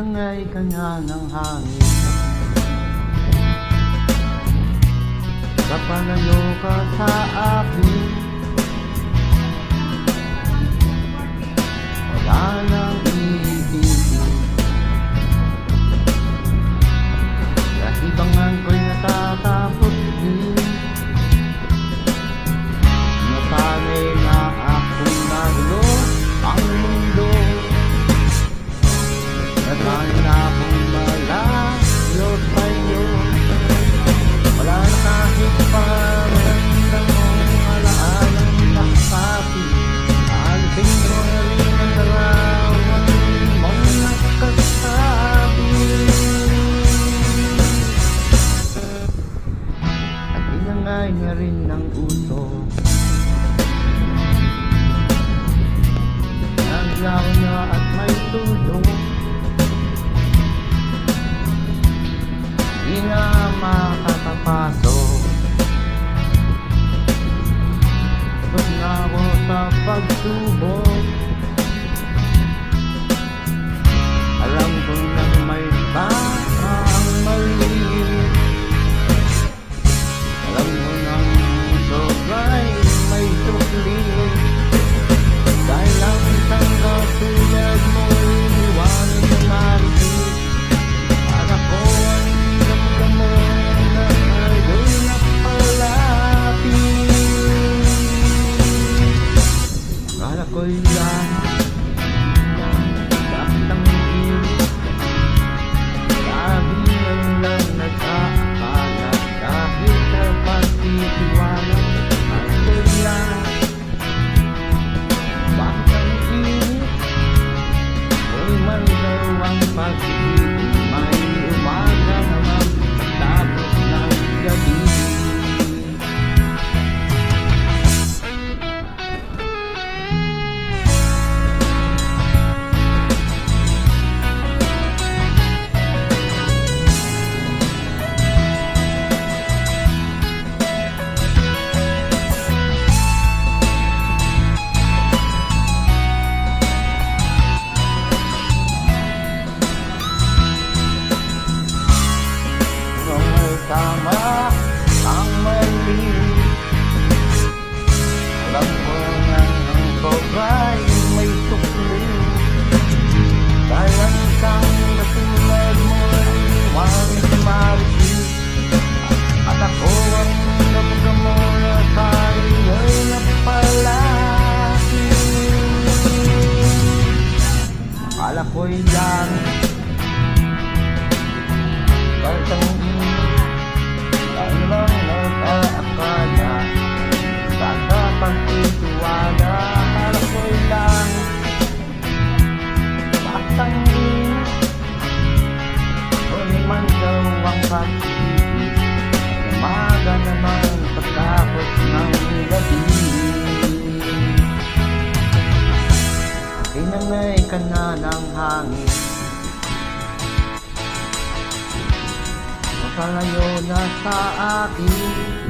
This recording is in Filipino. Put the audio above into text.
Inangay ka nga ng hangin, kapalayo ka sa akin. Wala nang iibigin, kasibangan ko'y natatapos din. Nasanay na akong nagulo ang mundo, nasanay na akong malayo sa'yo. Wala na kahit paramdam mong alaalang nakasabi, alipin mo na rin ang darawan mong nakasabi. At inangay na rin ng uso, naglaw niya at may tulong. Di na makakapasok, pag na ako sa pagsubok. Alam ko na may parang mali, alam mo nang sobra'y may tukli. Dahil lang isang katulad mo, iniwanan ng maritin. Para ko ang damdamo na ayo'y napalapit. Akala ko'y lang bakit ang inis, sabi lang lang nag-aakala. Dahil sa pagtitiwala, akala ko'y lang bakit ang inis. Huwag man daw ang pag-ibig, may umaga naman pagtapos ng gabi. Tama ang mali, alam ko nga ang sobra'y may tukli. Dahil ang isang katulad mo'y iwanan sa maritin. At ako ang damdamo na tayo'y napalapit. Akala ko'y lang bakit ang lang nag-aakala, baka pagtitiwala. Akala ko'y lang bakit ang inis, huli man daw ang pag-ibig, umaga naman pagtapos ng gabi. Inangay ka na ng hangin, makalayo na sa akin.